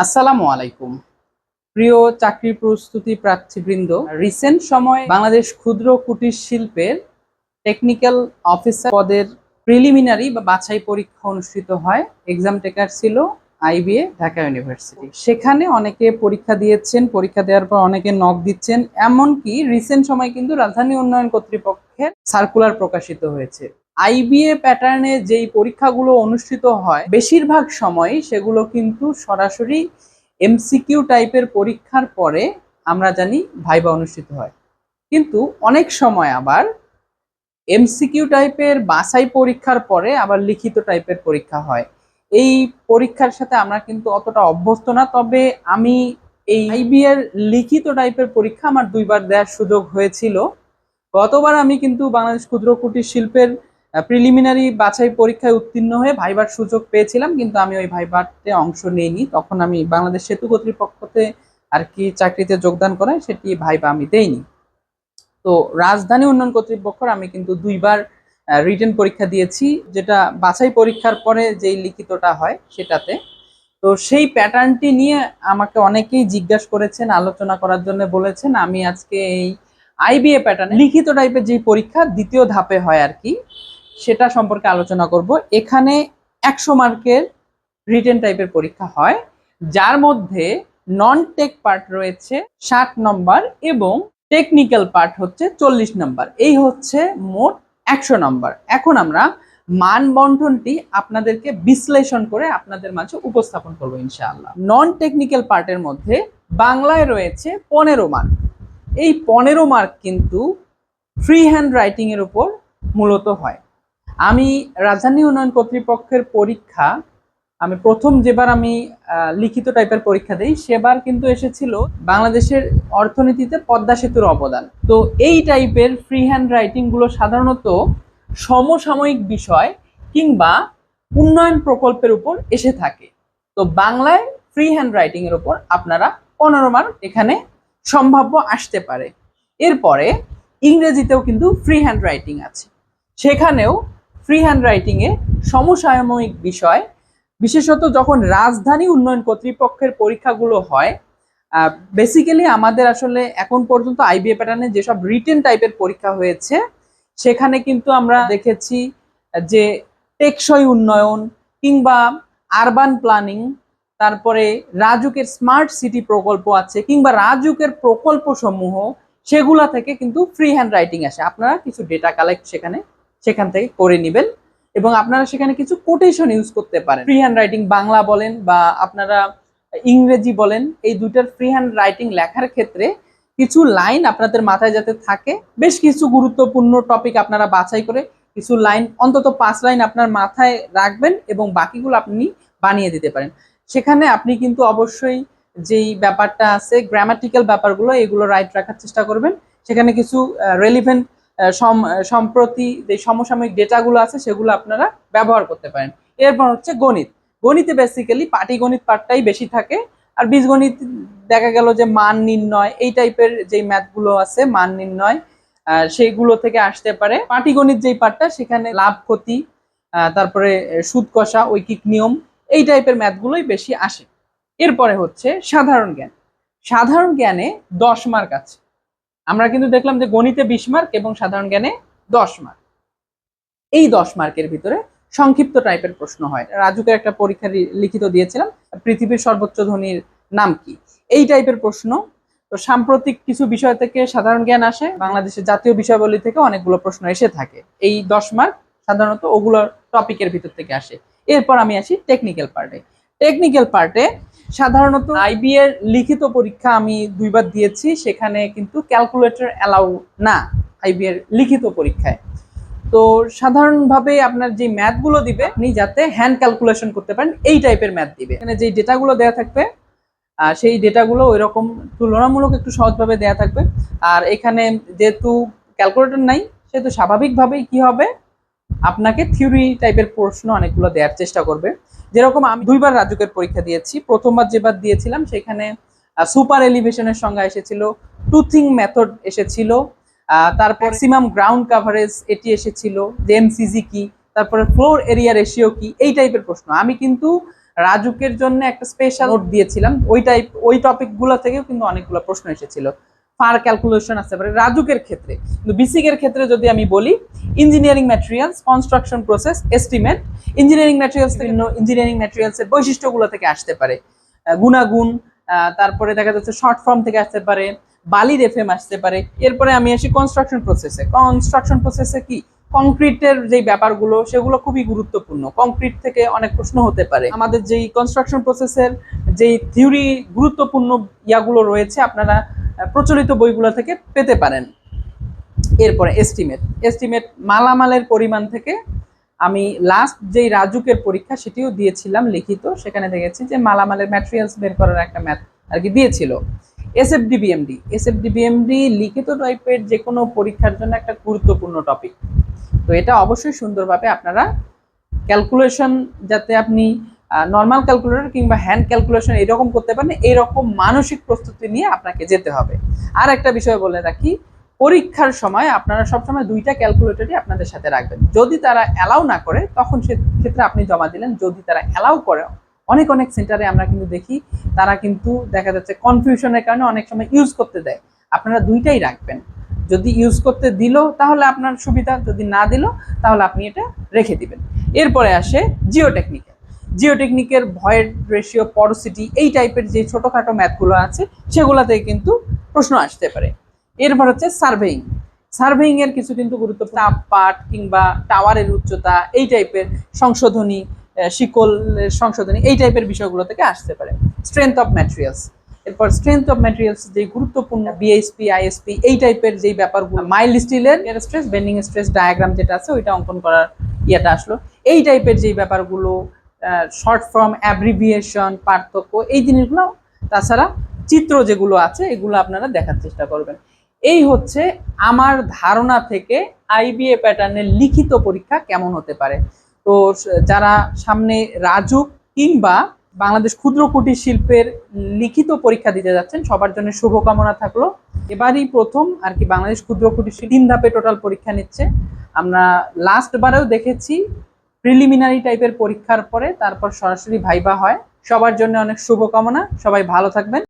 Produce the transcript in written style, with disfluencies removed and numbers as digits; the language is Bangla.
আসসালামু আলাইকুম। প্রিয় চাকরি প্রস্তুতি প্রার্থীবৃন্দ, রিসেন্ট সময় বাংলাদেশ ক্ষুদ্র কুটির শিল্পের টেকনিক্যাল অফিসার পদের প্রিলিমিনারি বা বাছাই পরীক্ষা অনুষ্ঠিত হয়। এক্সাম টেকার ছিল আইবিএ ঢাকা ইউনিভার্সিটি। সেখানে অনেকে পরীক্ষা দিয়েছেন, পরীক্ষা দেওয়ার পর অনেকে নক দিচ্ছেন। এমনকি রিসেন্ট সময় কিন্তু রাজধানী উন্নয়ন কর্তৃপক্ষের সার্কুলার প্রকাশিত হয়েছে। আইবিএ প্যাটার্নে যেই পরীক্ষাগুলো অনুষ্ঠিত হয় বেশিরভাগ সময় সেগুলো কিন্তু সরাসরি এমসিকিউ টাইপের পরীক্ষার পরে আমরা জানি ভাইবা অনুষ্ঠিত হয়, কিন্তু অনেক সময় আবার এমসিকিউ টাইপের বাছাই পরীক্ষার পরে আবার লিখিত টাইপের পরীক্ষা হয়। এই পরীক্ষার সাথে আমরা কিন্তু অতটা অভ্যস্ত না, তবে আমি এই আইবিএর লিখিত টাইপের পরীক্ষা আমার দুইবার দেওয়ার সুযোগ হয়েছিল। গতবার আমি কিন্তু বাংলাদেশ ক্ষুদ্র কুটির শিল্পের প্রিলিমিনারি বাছাই পরীক্ষায় উত্তীর্ণ হয়ে ভাইবার সুযোগ পেয়েছিলাম, কিন্তু আমি ওই ভাইবারতে অংশ নিইনি। তখন আমি বাংলাদেশ সেতু কর্তৃপক্ষতে আর কি চাকরিতে যোগদান করায় সেটি ভাইবা আমি দেইনি। তো রাজধানী উন্নয়ন কর্তৃপক্ষের আমি কিন্তু দুইবার রিটেন পরীক্ষা দিয়েছি, যেটা বাছাই পরীক্ষার পরে যেই লিখিতটা হয় সেটাতে। তো সেই প্যাটার্নটি নিয়ে আমাকে অনেকেই জিজ্ঞাসা করেছেন, আলোচনা করার জন্য বলেছেন। আমি আজকে এই আইবিএ প্যাটার্নে লিখিত টাইপের যে পরীক্ষা দ্বিতীয় ধাপে হয় আর কি, সেটা সম্পর্কে আলোচনা করব। এখানে 100 মার্কের রিটেন টাইপের পরীক্ষা হয়, যার মধ্যে নন টেক পার্ট রয়েছে 60 নম্বর এবং টেকনিক্যাল পার্ট হচ্ছে 40 নম্বর। এই হচ্ছে মোট 100 নম্বর। এখন আমরা মান বন্টনটি আপনাদেরকে বিশ্লেষণ করে আপনাদের মাঝে উপস্থাপন করবো ইনশাআল্লাহ। নন টেকনিক্যাল পার্টের মধ্যে বাংলায় রয়েছে 15 মার্ক। এই 15 মার্ক কিন্তু ফ্রি হ্যান্ড রাইটিং এর উপর মূলত হয়। আমি রাজধানী উন্নয়ন কর্তৃপক্ষের পরীক্ষা আমি প্রথম যেবার আমি লিখিত টাইপের পরীক্ষা দিই, সেবার কিন্তু এসেছিল বাংলাদেশের অর্থনীতিতে পদ্মা সেতুর অবদান। তো এই টাইপের ফ্রি হ্যান্ড রাইটিং গুলো সাধারণত সমসাময়িক বিষয় কিংবা উন্নয়ন প্রকল্পের উপর এসে থাকে। তো বাংলায় ফ্রি হ্যান্ড রাইটিং এর উপর আপনারা 15 মার্ক এখানে সম্ভাব্য আসতে পারে। এরপরে ইংরেজিতেও কিন্তু ফ্রি হ্যান্ড রাইটিং আছে, সেখানেও ফ্রি হ্যান্ড রাইটিং এ সমসাময়িক বিষয়, বিশেষত যখন রাজধানী উন্নয়ন কর্তৃপক্ষের পরীক্ষাগুলো হয়। বেসিক্যালি আমাদের আসলে এখন পর্যন্ত আইবিএ প্যাটার্নে যেসব রিটেন টাইপের পরীক্ষা হয়েছে সেখানে কিন্তু আমরা দেখেছি যে টেকসই উন্নয়ন কিংবা আরবান প্ল্যানিং, তারপরে রাজুকের স্মার্ট সিটি প্রকল্প আছে কিংবা রাজুকের প্রকল্প সমূহ, সেগুলা থেকে কিন্তু ফ্রি হ্যান্ড রাইটিং আসে। আপনারা কিছু ডেটা কালেক্ট সেখান থেকে করে নেবেন এবং আপনারা সেখানে কিছু কোটেশন ইউজ করতে পারেন। ফ্রি হ্যান্ড রাইটিং বাংলা বলেন বা আপনারা ইংরেজি বলেন, এই দুইটার ফ্রি হ্যান্ড রাইটিং লেখার ক্ষেত্রে কিছু লাইন আপনাদের মাথায় যাতে থাকে। বেশ কিছু গুরুত্বপূর্ণ টপিক আপনারা বাছাই করে কিছু লাইন, অন্তত 5 লাইন আপনার মাথায় রাখবেন এবং বাকিগুলো আপনি বানিয়ে দিতে পারেন। সেখানে আপনি কিন্তু অবশ্যই যেই ব্যাপারটা আছে গ্রামাটিক্যাল ব্যাপারগুলো, এগুলো রাইট রাখার চেষ্টা করবেন। সেখানে কিছু রেলিভেন্ট সম্প্রতি যে সমসাময়িক ডেটাগুলো আছে সেগুলো আপনারা ব্যবহার করতে পারেন। এরপর হচ্ছে গণিত। গণিতে বেসিক্যালি পাটিগণিত পার্টটাই বেশি থাকে, আর বীজগণিত দেখা গেল যে মান নির্ণয়, এই টাইপের যেই ম্যাথগুলো আছে মান নির্ণয় সেইগুলো থেকে আসতে পারে। পাটিগণিত যেই পার্টটা সেখানে লাভ ক্ষতি, তারপরে সুদ কষা, ঐকিক নিয়ম, এই টাইপের ম্যাথগুলোই বেশি আসে। এরপরে হচ্ছে সাধারণ জ্ঞান। সাধারণ জ্ঞানে 10 মার্ক আছে। আমরা কিন্তু দেখলাম যে গণিতে 20 মার্ক এবং সাধারণ জ্ঞানে 10 মার্ক। এই 10 মার্কের ভিতরে সংক্ষিপ্ত টাইপের প্রশ্ন হয়। রাজুকের একটা পরীক্ষা লিখিত দিয়েছিলাম, পৃথিবীর সর্বোচ্চ ধনীর নাম কি, এই টাইপের প্রশ্ন। তো সাম্প্রতিক কিছু বিষয় থেকে সাধারণ জ্ঞান আসে, বাংলাদেশের জাতীয় বিষয়াবলী থেকে অনেকগুলো প্রশ্ন এসে থাকে। এই 10 মার্ক সাধারণত ওগুলো টপিকের ভিতর থেকে আসে। এরপর আমি আসি টেকনিক্যাল পার্টে। টেকনিক্যাল পার্টে সাধারণত আইবি এর লিখিত পরীক্ষা আমি দুইবার দিয়েছি, সেখানে কিন্তু ক্যালকুলেটর অ্যালাউ না আইবি এর লিখিত পরীক্ষায়। তো সাধারণভাবে আপনার যে ম্যাথগুলো দিবে আপনি যাতে হ্যান্ড ক্যালকুলেশন করতে পারেন এই টাইপের ম্যাথ দিবে। এখানে যে ডেটাগুলো দেওয়া থাকবে সেই ডেটাগুলো ওই রকম তুলনামূলক একটু সহজভাবে দেওয়া থাকবে। আর এখানে যেহেতু ক্যালকুলেটর নাই সেহেতু স্বাভাবিকভাবেই কি হবে, আপনাকে থিওরি টাইপের প্রশ্ন অনেকগুলো দেওয়ার চেষ্টা করবে। যেরকম আমি দুইবার রাজুকের পরীক্ষা দিয়েছি। প্রথমবার যেবার দিয়েছিলাম সেখানে সুপার এলিভেশনের সংজ্ঞা এসেছিল, টুথিং মেথড এসেছিল, তারপর ম্যাক্সিমাম গ্রাউন্ড কাভারেজ এটি এসেছিল, যে এমসিজি কি, তারপরে ফ্লোর এরিয়া রেশিও কি, এই টাইপের প্রশ্ন। আমি কিন্তু রাজুকের জন্য একটা স্পেশাল নোট দিয়েছিলাম, ওই টপিকগুলো থেকেও কিন্তু অনেকগুলো প্রশ্ন এসেছিল। ফার ক্যালকুলেশন আসতে পারে রাজুকের ক্ষেত্রে, কিন্তু বেসিকের ক্ষেত্রে যদি আমি বলি, engineering materials, construction process, estimate, engineering materials বিভিন্ন ইঞ্জিনিয়ারিং ম্যাটেরিয়ালসের বৈশিষ্ট্যগুলো থেকে আসতে পারে, গুণাগুণ, তারপরে দেখা যাচ্ছে শর্ট ফর্ম থেকে আসতে পারে, বালির এফএম আসতে পারে। এরপরে আমি আসি কনস্ট্রাকশন প্রসেসে। কনস্ট্রাকশন প্রসেসে কি কংক্রিটের যে ব্যাপারগুলো সেগুলো খুবই গুরুত্বপূর্ণ, কংক্রিট থেকে অনেক প্রশ্ন হতে পারে। আমাদের যেই কনস্ট্রাকশন প্রসেসের যেই থিওরি গুরুত্বপূর্ণ ইয়াগুলো রয়েছে আপনারা প্রচলিত বইগুলো থেকে পেতে পারেন। এরপরে এস্টিমেট মালামালের পরিমাণ থেকে আমি লাস্ট যেই রাজুকের পরীক্ষা সেটিও দিয়েছিলাম লিখিত, সেখানে দেখেছি যে মালামালের ম্যাটেরিয়ালস বের করার একটা ম্যাথ আর কি দিয়েছিল। এসএফডিবিএমডি লিখিত টাইপের যে কোনো পরীক্ষার জন্য একটা গুরুত্বপূর্ণ টপিক। তো এটা অবশ্যই সুন্দরভাবে আপনারা ক্যালকুলেশন, যাতে আপনি নর্মাল ক্যালকুলেটর কিংবা হ্যান্ড ক্যালকুলেশন এরকম করতে পারেন, এইরকম মানসিক প্রস্তুতি নিয়ে আপনাকে যেতে হবে। আর একটা বিষয় বলে রাখি, পরীক্ষার সময় আপনারা সবসময় দুইটা ক্যালকুলেটরই আপনাদের সাথে রাখবেন। যদি তারা অ্যালাউ না করে তখন সেক্ষেত্রে আপনি জমা দিলেন, যদি তারা অ্যালাউ করে, অনেক সেন্টারে আমরা কিন্তু দেখি তারা কিন্তু দেখা যাচ্ছে কনফিউশনের কারণে অনেক সময় ইউজ করতে দেয়। আপনারা দুইটাই রাখবেন, যদি ইউজ করতে দিল তাহলে আপনার সুবিধা, যদি না দিল তাহলে আপনি এটা রেখে দিবেন। এরপরে আসে জিওটেকনিকের ভয়েড রেশিও, পরোসিটি, এই টাইপের যে ছোটোখাটো ম্যাথগুলো আছে সেগুলো থেকে কিন্তু প্রশ্ন আসতে পারে। এরপর হচ্ছে সার্ভেইং এর কিছু কিন্তু গুরুত্বপূর্ণ তাপ পাট কিংবা টাওয়ারের উচ্চতা, এই টাইপের সংশোধনী, শিকলের সংশোধনী, এই টাইপের বিষয়গুলো থেকে আসতে পারে। স্ট্রেংথ অফ ম্যাটেরিয়ালস, এরপর স্ট্রেংথ অফ ম্যাটেরিয়ালস যে গুরুত্বপূর্ণ বিএসপি, আইএসপি, এই টাইপের যেই ব্যাপারগুলো, মাইল্ড স্টিলের স্ট্রেস, বেন্ডিং স্ট্রেস ডায়াগ্রাম যেটা আছে ওইটা অঙ্কন করার ইয়েটা আসলো। এই টাইপের যেই ব্যাপারগুলো, শর্ট ফর্ম, অ্যাব্রিভিয়েশন, পার্থক্য, এই জিনিসগুলো, তাছাড়া চিত্র যেগুলো আছে এগুলো আপনারা দেখার চেষ্টা করবেন। এই হচ্ছে আমার ধারণা থেকে আইবিএ প্যাটার্নের লিখিত পরীক্ষা কেমন হতে পারে। তো যারা সামনে রাজুক কিংবা বাংলাদেশ ক্ষুদ্র কুটির শিল্পের লিখিত পরীক্ষা দিতে যাচ্ছেন সবার জন্য শুভকামনা থাকলো। এবারই প্রথম আর কি বাংলাদেশ ক্ষুদ্র কুটির শিল্প 3 ধাপে টোটাল পরীক্ষা নিচ্ছে। আমরা লাস্ট বারেও দেখেছি প্রিলিমিনারি টাইপের পরীক্ষার পরে তারপর সরাসরি ভাইবা হয়। সবার জন্য অনেক শুভকামনা, সবাই ভালো থাকবেন।